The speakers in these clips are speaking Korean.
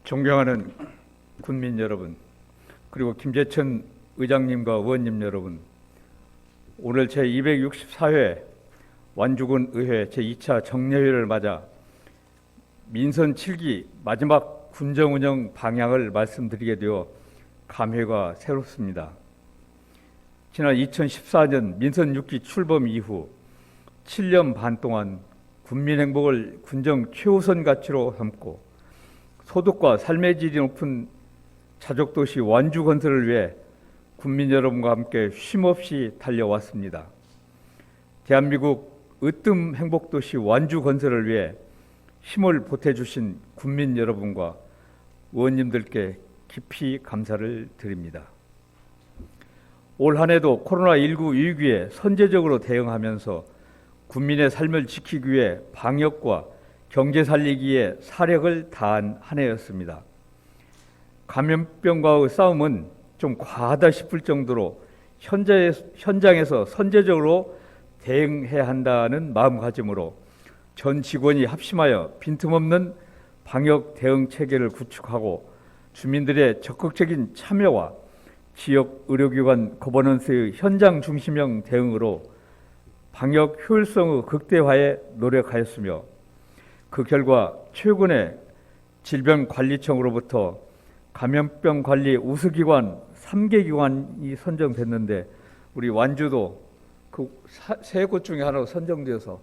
존경하는 군민 여러분, 그리고 김재천 의장님과 의원님 여러분, 오늘 제264회 완주군 의회 제2차 정례회를 맞아 민선 7기 마지막 군정운영 방향을 말씀드리게 되어 감회가 새롭습니다. 지난 2014년 민선 6기 출범 이후 7년 반 동안 군민 행복을 군정 최우선 가치로 삼고 소득과 삶의 질이 높은 자족도시 완주 건설을 위해 군민 여러분과 함께 쉼없이 달려왔습니다. 대한민국 으뜸 행복도시 완주 건설을 위해 힘을 보태주신 군민 여러분과 의원님들께 깊이 감사를 드립니다. 올 한 해도 코로나19 위기에 선제적으로 대응하면서 국민의 삶을 지키기 위해 방역과 경제 살리기에 사력을 다한 한 해였습니다. 감염병과의 싸움은 좀 과하다 싶을 정도로 현장에서 선제적으로 대응해야 한다는 마음가짐으로 전 직원이 합심하여 빈틈없는 방역 대응 체계를 구축하고 주민들의 적극적인 참여와 지역 의료기관 거버넌스의 현장 중심형 대응으로 방역 효율성의 극대화에 노력하였으며 그 결과 최근에 질병관리청으로부터 감염병 관리 우수기관 3개 기관이 선정됐는데 우리 완주도 그 세 곳 중에 하나로 선정되어서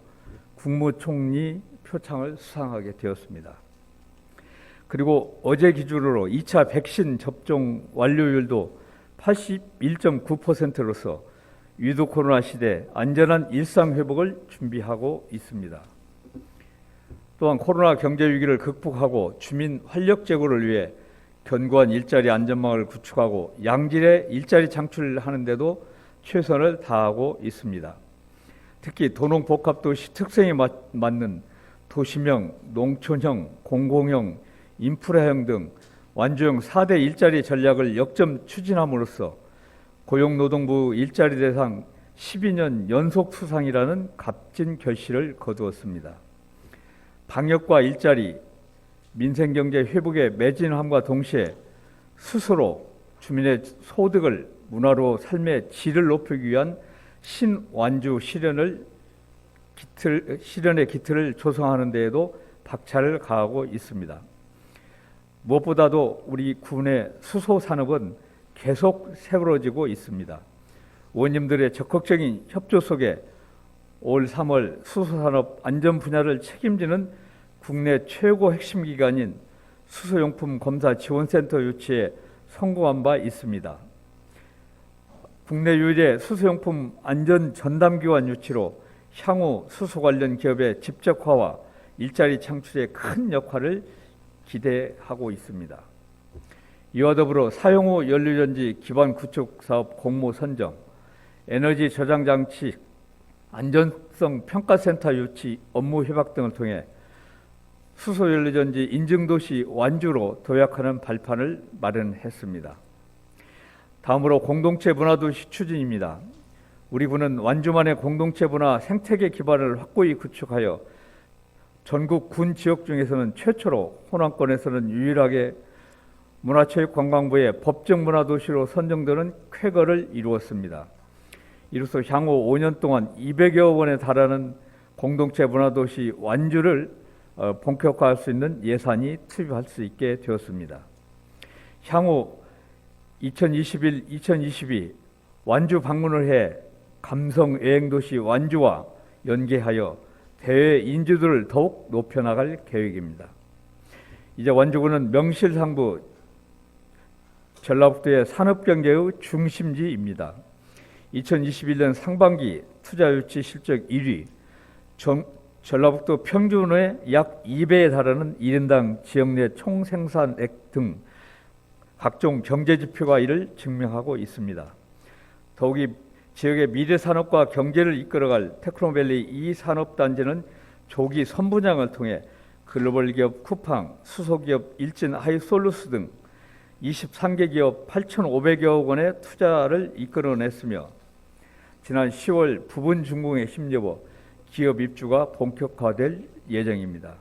국무총리 표창을 수상하게 되었습니다. 그리고 어제 기준으로 2차 백신 접종 완료율도 81.9%로서 위드 코로나 시대 안전한 일상 회복을 준비하고 있습니다. 또한 코로나 경제 위기를 극복하고 주민 활력 제고를 위해 견고한 일자리 안전망을 구축하고 양질의 일자리 창출하는 데도 최선을 다하고 있습니다. 특히 도농복합도시 특성에 맞는 도시명, 농촌형, 공공형, 인프라형 등 완주형 4대 일자리 전략을 역점 추진함으로써 고용노동부 일자리 대상 12년 연속 수상이라는 값진 결실을 거두었습니다. 방역과 일자리, 민생경제 회복에 매진함과 동시에 스스로 주민의 소득을 문화로 삶의 질을 높이기 위한 신완주 실현의 기틀을 조성하는 데에도 박차를 가하고 있습니다. 무엇보다도 우리 군의 수소산업은 계속 세워지고 있습니다. 의원님들의 적극적인 협조 속에 올 3월 수소산업 안전 분야를 책임지는 국내 최고 핵심 기관인 수소용품 검사 지원센터 유치에 성공한 바 있습니다. 국내 유일의 수소용품 안전 전담기관 유치로 향후 수소 관련 기업의 집적화와 일자리 창출에 큰 역할을 기대하고 있습니다. 이와 더불어 사용 후 연료전지 기반 구축 사업 공모 선정, 에너지 저장 장치 안전성 평가센터 유치 업무 협약 등을 통해 수소 연료전지 인증도시 완주로 도약하는 발판을 마련했습니다. 다음으로 공동체 문화도시 추진입니다. 우리 군은 완주만의 공동체 문화 생태계 기반을 확고히 구축하여 전국 군 지역 중에서는 최초로 호남권에서는 유일하게 문화체육관광부의 법정 문화도시로 선정되는 쾌거를 이루었습니다. 이로써 향후 5년 동안 200여 원에 달하는 공동체 문화도시 완주를 본격화할 수 있는 예산이 투입할 수 있게 되었습니다. 향후 2021-2022 완주 방문을 해 감성 여행도시 완주와 연계하여 대외 인지도를 더욱 높여나갈 계획입니다. 이제 완주군은 명실상부 전라북도의 산업경제의 중심지입니다. 2021년 상반기 투자유치 실적 1위, 전라북도 평균의 약 2배에 달하는 1인당 지역 내 총생산액 등 각종 경제지표가 이를 증명하고 있습니다. 더욱이 지역의 미래산업과 경제를 이끌어갈 테크노밸리 2산업단지는 조기 선분양을 통해 글로벌 기업 쿠팡, 수소기업 일진 하이솔루스 등 23개 기업 8,500여 억 원의 투자를 이끌어냈으며 지난 10월 부분 준공에 힘입어 기업 입주가 본격화될 예정입니다.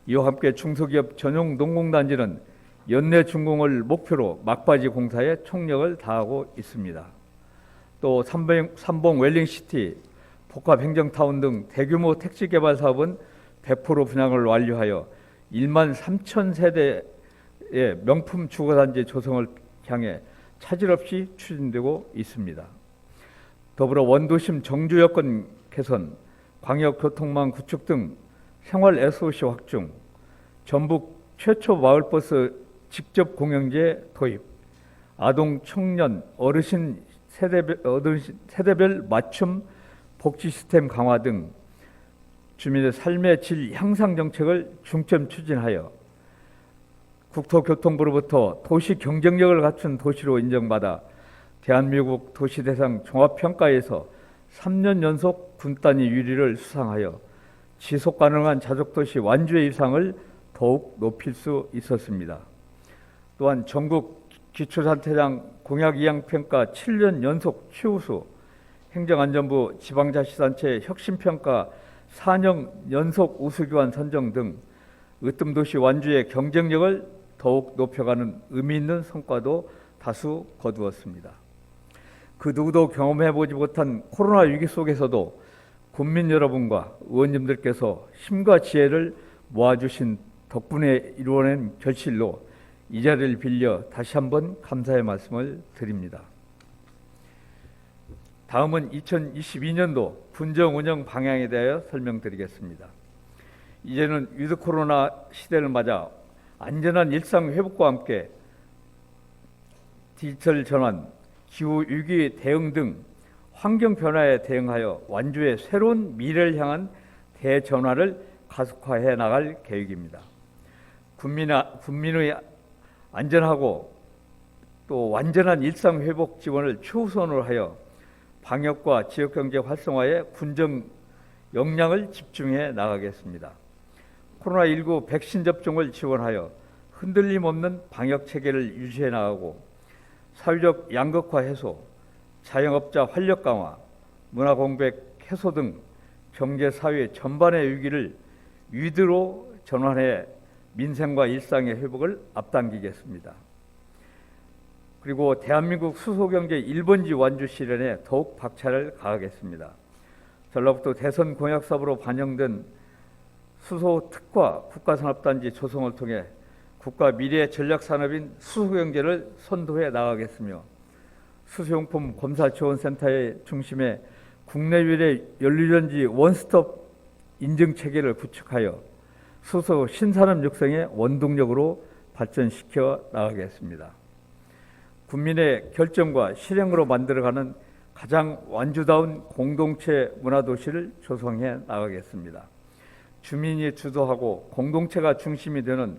이와 함께 중소기업 전용 농공단지는 연내 준공을 목표로 막바지 공사에 총력을 다하고 있습니다. 또 삼봉 웰링시티, 복합행정타운 등 대규모 택지 개발 사업은 100% 분양을 완료하여 1만 3천 세대의 명품 주거단지 조성을 향해 차질 없이 추진되고 있습니다. 더불어 원도심 정주 여건 개선, 광역교통망 구축 등 생활 SOC 확충, 전북 최초 마을버스 직접 공영제 도입, 아동, 청년, 어르신 세대별 맞춤 복지 시스템 강화 등 주민의 삶의 질 향상 정책을 중점 추진하여 국토교통부로부터 도시 경쟁력을 갖춘 도시로 인정받아 대한민국 도시대상 종합평가에서 3년 연속 군단위 유리를 수상하여 지속가능한 자족도시 완주의 위상을 더욱 높일 수 있었습니다. 또한 전국 기초단체장 공약 이항평가 7년 연속 최우수, 행정안전부 지방자치단체 혁신평가 4년 연속 우수기관 선정 등 으뜸도시 완주의 경쟁력을 더욱 높여가는 의미 있는 성과도 다수 거두었습니다. 그 누구도 경험해보지 못한 코로나 위기 속에서도 국민 여러분과 의원님들께서 힘과 지혜를 모아주신 덕분에 이루어낸 결실로 이 자리를 빌려 다시 한번 감사의 말씀을 드립니다. 다음은 2022년도 군정 운영 방향에 대하여 설명드리겠습니다. 이제는 위드 코로나 시대를 맞아 안전한 일상 회복과 함께 디지털 전환, 기후 위기 대응 등 환경 변화에 대응하여 완주의 새로운 미래를 향한 대전환을 가속화해 나갈 계획입니다. 국민의 안전하고 또 완전한 일상 회복 지원을 최우선으로 하여 방역과 지역경제 활성화에 군정 역량을 집중해 나가겠습니다. 코로나19 백신 접종을 지원하여 흔들림 없는 방역 체계를 유지해 나가고 사회적 양극화 해소, 자영업자 활력 강화, 문화 공백 해소 등 경제 사회 전반의 위기를 위드로 전환해 민생과 일상의 회복을 앞당기겠습니다. 그리고 대한민국 수소경제 1번지 완주 실현에 더욱 박차를 가하겠습니다. 전라북도 대선 공약 사업으로 반영된 수소 특화 국가산업단지 조성을 통해 국가 미래 전략산업인 수소경제를 선도해 나가겠으며 수소용품 검사지원센터의 중심에 국내 유일의 연료전지 원스톱 인증체계를 구축하여 수소 신산업 육성의 원동력으로 발전시켜 나가겠습니다. 국민의 결정과 실행으로 만들어가는 가장 완주다운 공동체 문화도시를 조성해 나가겠습니다. 주민이 주도하고 공동체가 중심이 되는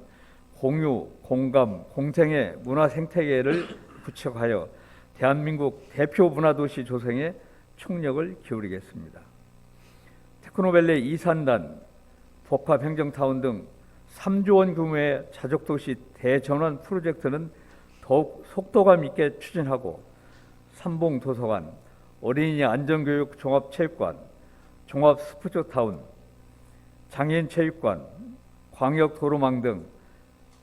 공유, 공감, 공생의 문화 생태계를 구축하여 대한민국 대표 문화도시 조성에 총력을 기울이겠습니다. 테크노밸리 이산단, 복합행정타운 등 3조 원 규모의 자족도시 대전환 프로젝트는 더욱 속도감 있게 추진하고 삼봉도서관, 어린이 안전교육 종합체육관, 종합스포츠타운, 장애인체육관, 광역도로망 등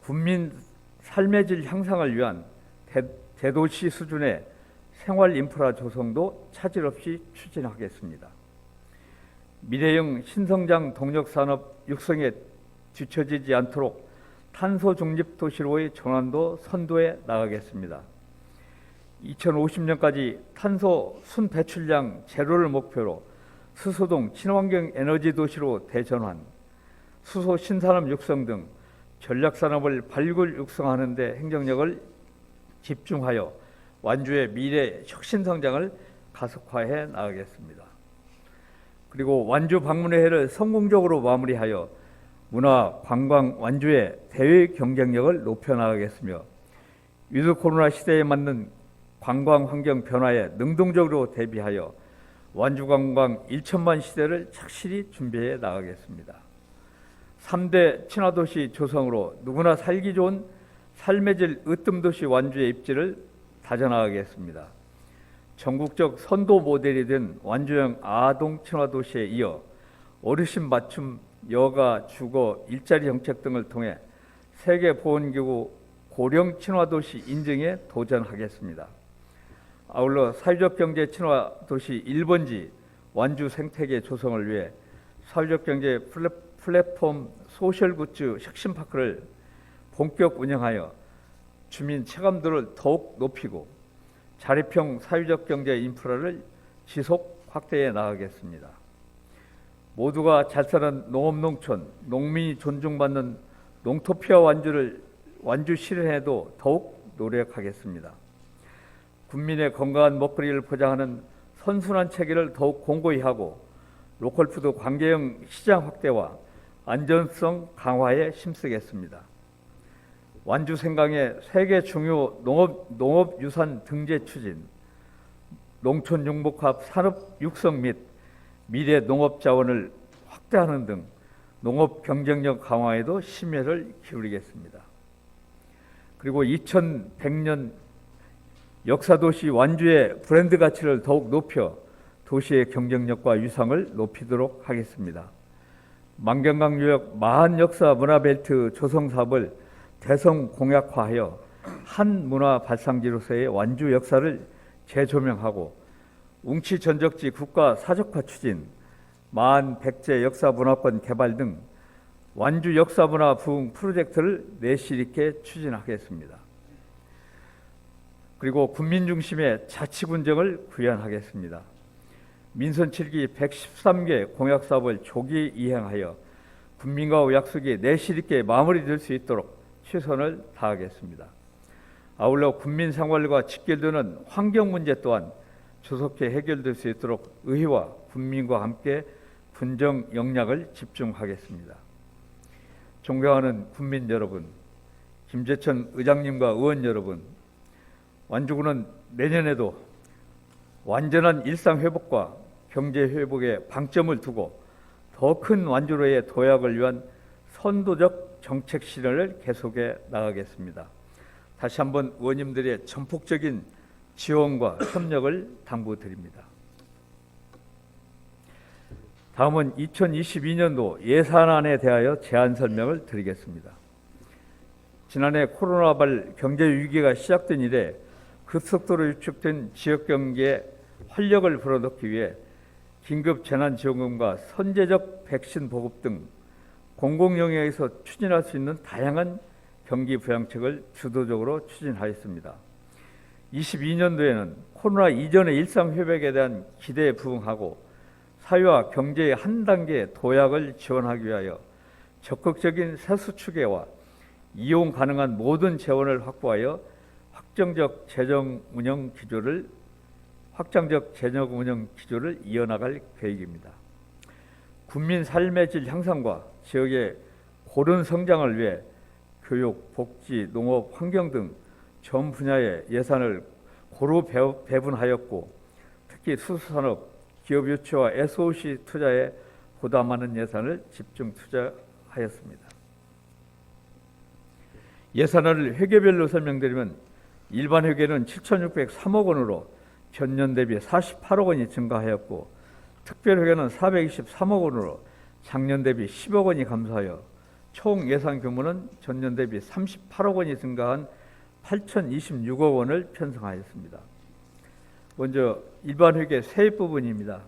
국민 삶의 질 향상을 위한 대도시 수준의 생활 인프라 조성도 차질 없이 추진하겠습니다. 미래형 신성장 동력산업 육성에 뒤처지지 않도록 탄소 중립 도시로의 전환도 선도해 나가겠습니다. 2050년까지 탄소 순 배출량 제로를 목표로 수소동 친환경 에너지 도시로 대전환, 수소 신산업 육성 등 전략산업을 발굴 육성하는 데 행정력을 집중하여 완주의 미래 혁신 성장을 가속화해 나가겠습니다. 그리고 완주 방문회를 성공적으로 마무리하여 문화, 관광, 완주의 대외 경쟁력을 높여 나가겠으며 위드 코로나 시대에 맞는 관광 환경 변화에 능동적으로 대비하여 완주 관광 1천만 시대를 착실히 준비해 나가겠습니다. 3대 친화도시 조성으로 누구나 살기 좋은 삶의 질 으뜸도시 완주의 입지를 다져나가겠습니다. 전국적 선도 모델이 된 완주형 아동 친화도시에 이어 어르신 맞춤 여가, 주거, 일자리 정책 등을 통해 세계보건기구 고령 친화도시 인증에 도전하겠습니다. 아울러 사회적 경제 친화도시 1번지 완주 생태계 조성을 위해 사회적 경제 플랫폼 소셜굿즈 혁신파크를 본격 운영하여 주민 체감도를 더욱 높이고 자립형 사회적 경제 인프라를 지속 확대해 나가겠습니다. 모두가 잘 사는 농업농촌, 농민이 존중받는 농토피아 완주 실현에도 더욱 노력하겠습니다. 국민의 건강한 먹거리를 보장하는 선순환 체계를 더욱 공고히 하고 로컬푸드 관계형 시장 확대와 안전성 강화에 힘쓰겠습니다. 완주 생강의 세계 중요 농업유산 등재 추진, 농촌 융복합 산업 육성 및 미래 농업 자원을 확대하는 등 농업 경쟁력 강화에도 심혈을 기울이겠습니다. 그리고 2100년 역사도시 완주의 브랜드 가치를 더욱 높여 도시의 경쟁력과 위상을 높이도록 하겠습니다. 만경강 유역 마한 역사 문화벨트 조성 사업을 대성 공약화하여 한 문화 발상지로서의 완주 역사를 재조명하고 웅치 전적지 국가 사적화 추진, 마한 백제 역사 문화권 개발 등 완주 역사 문화 부흥 프로젝트를 내실 있게 추진하겠습니다. 그리고 국민 중심의 자치군정을 구현하겠습니다. 민선 7기 113개 공약 사업을 조기 이행하여 국민과의 약속이 내실 있게 마무리될 수 있도록 최선을 다하겠습니다. 아울러 국민 생활과 직결되는 환경 문제 또한 조속히 해결될 수 있도록 의회와 국민과 함께 군정 역량을 집중하겠습니다. 존경하는 국민 여러분, 김재천 의장님과 의원 여러분, 완주군은 내년에도 완전한 일상 회복과 경제 회복에 방점을 두고 더 큰 완주로의 도약을 위한 선도적 정책 실현을 계속해 나가겠습니다. 다시 한번 의원님들의 전폭적인 지원과 협력을 당부드립니다. 다음은 2022년도 예산안에 대하여 제안 설명을 드리겠습니다. 지난해 코로나발 경제 위기가 시작된 이래 급속도로 위축된 지역 경기에 활력을 불어넣기 위해 긴급 재난지원금과 선제적 백신 보급 등 공공영역에서 추진할 수 있는 다양한 경기 부양책을 주도적으로 추진하였습니다. 22년도에는 코로나 이전의 일상 회복에 대한 기대에 부응하고 사회와 경제의 한 단계 도약을 지원하기 위하여 적극적인 세수 추계와 이용 가능한 모든 재원을 확보하여 확정적 재정 운영 기조를 이어나갈 계획입니다. 국민 삶의 질 향상과 지역의 고른 성장을 위해 교육, 복지, 농업, 환경 등 전 분야의 예산을 고루 배분하였고 특히 수산업, 기업 유치와 SOC 투자에 보다 많은 예산을 집중 투자하였습니다. 예산을 회계별로 설명드리면 일반 회계는 7,603억 원으로 전년 대비 48억 원이 증가하였고 특별 회계는 423억 원으로 작년 대비 10억 원이 감소하여 총 예산 규모는 전년 대비 38억 원이 증가한 8,026억 원을 편성하였습니다. 먼저 일반 회계 세입 부분입니다.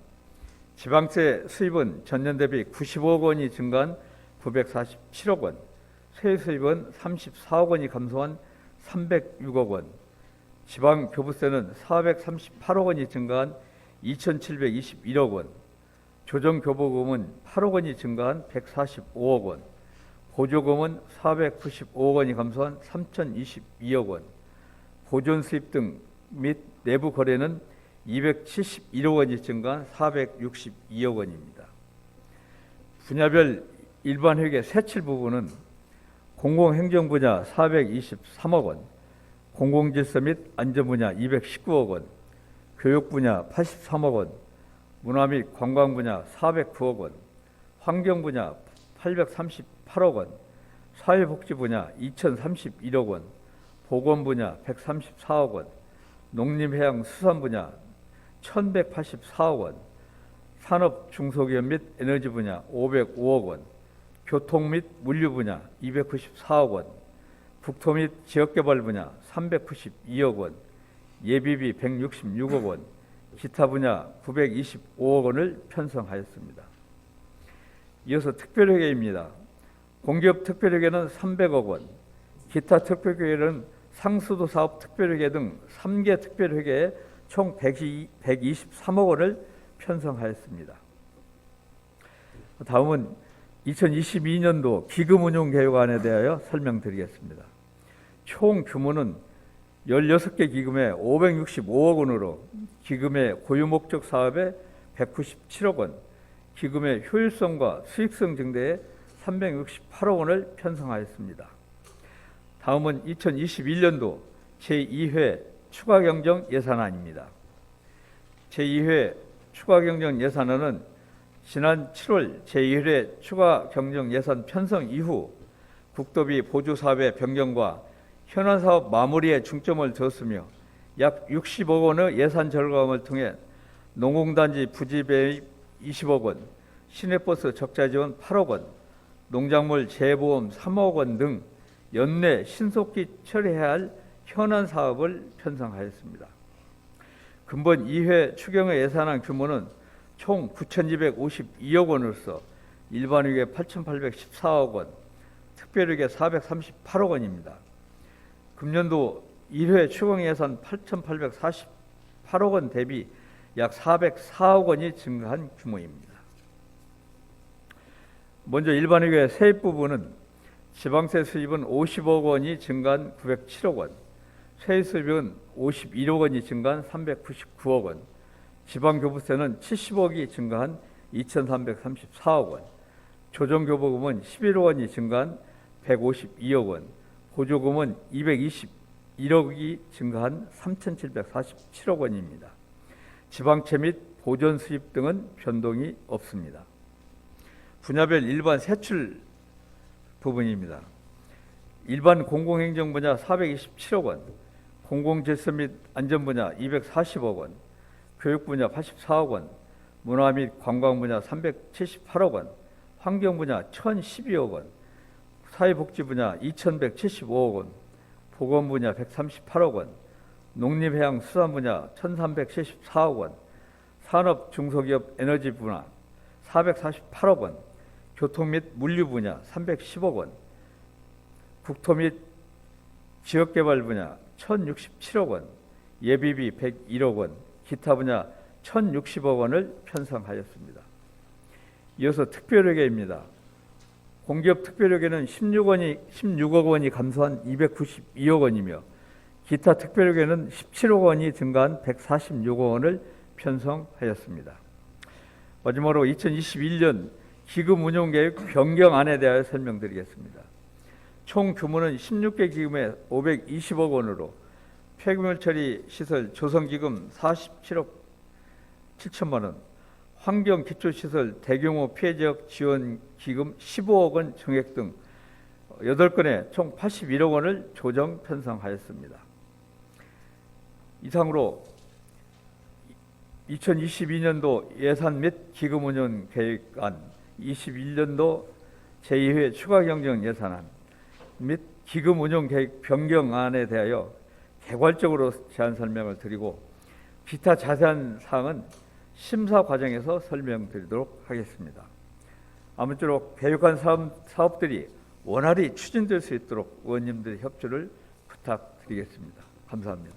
지방세 수입은 전년 대비 95억 원이 증가한 947억 원, 세외 수입은 34억 원이 감소한 306억 원, 지방교부세는 438억 원이 증가한 2,721억 원, 조정교부금은 8억 원이 증가한 145억 원, 보조금은 495억 원이 감소한 3,022억 원, 보존수입 등 및 내부 거래는 271억 원이 증가한 462억 원입니다. 분야별 일반 회계 세칠 부분은 공공행정 분야 423억 원, 공공질서 및 안전 분야 219억 원, 교육 분야 83억 원, 문화 및 관광 분야 409억 원, 환경 분야 838억 원, 사회복지 분야 2,031억 원, 보건 분야 134억 원, 농림해양수산 분야 1,184억 원, 산업 중소기업 및 에너지 분야 505억 원, 교통 및 물류 분야 294억 원, 국토 및 지역개발 분야 392억 원, 예비비 166억 원, 기타 분야 925억 원을 편성하였습니다. 이어서 특별회계입니다. 공기업 특별회계는 300억 원, 기타 특별회계는 상수도 사업 특별회계 등 3개 특별회계에 총 123억 원을 편성하였습니다. 다음은 2022년도 기금운용계획안에 대하여 설명드리겠습니다. 총 규모는 16개 기금에 565억 원으로 기금의 고유목적 사업에 197억 원, 기금의 효율성과 수익성 증대에 368억 원을 편성하였습니다. 다음은 2021년도 제2회 추가경정 예산안입니다. 제2회 추가경정 예산안은 지난 7월 제1회 추가경정 예산 편성 이후 국도비 보조사업의 변경과 현안사업 마무리에 중점을 뒀으며 약 60억 원의 예산 절감을 통해 농공단지 부지 배입 20억 원, 시내버스 적자 지원 8억 원, 농작물 재보험 3억 원 등 연내 신속히 처리해야 할 현안 사업을 편성하였습니다. 근본 2회 추경의 예산안 규모는 총 9,252억 원으로서 일반회계 8,814억 원, 특별회계 438억 원입니다. 금년도 1회 추경 예산 8,848억 원 대비 약 404억 원이 증가한 규모입니다. 먼저 일반회계 세입 부분은 지방세 수입은 50억 원이 증가한 907억 원, 세입수입은 51억 원이 증가한 399억 원, 지방교부세는 70억이 증가한 2,334억 원, 조정교부금은 11억 원이 증가한 152억 원, 보조금은 221억이 증가한 3,747억 원입니다. 지방채 및 보전 수입 등은 변동이 없습니다. 분야별 일반 세출 부분입니다. 일반 공공행정 분야 427억 원, 공공질서 및 안전 분야 240억 원, 교육 분야 84억 원, 문화 및 관광 분야 378억 원, 환경 분야 1,012억 원, 사회복지 분야 2,175억 원, 보건 분야 138억 원, 농림해양수산 분야 1,374억 원, 산업 중소기업 에너지 분야 448억 원, 교통 및 물류 분야 310억 원, 국토 및 지역개발 분야 1,067억 원, 예비비 101억 원, 기타 분야 1,060억 원을 편성하였습니다. 이어서 특별회계입니다. 공기업 특별회계는 16억 원이 감소한 292억 원이며 기타 특별회계는 17억 원이 증가한 146억 원을 편성하였습니다. 마지막으로 2021년 기금운용계획 변경안에 대하여 설명드리겠습니다. 총 규모는 16개 기금에 520억 원으로 폐기물 시설 조성기금 47억 7천만 원, 환경기초시설 대규모 피해지역 지원기금 15억 원 증액 등 8건에 총 81억 원을 조정 편성하였습니다. 이상으로 2022년도 예산 및 기금운용 계획안, 21년도 제2회 추가경정 예산안 및 기금운용 계획 변경안에 대하여 개괄적으로 제안 설명을 드리고 기타 자세한 사항은 심사 과정에서 설명드리도록 하겠습니다. 아무쪼록 계획한 사업들이 원활히 추진될 수 있도록 의원님들의 협조를 부탁드리겠습니다. 감사합니다.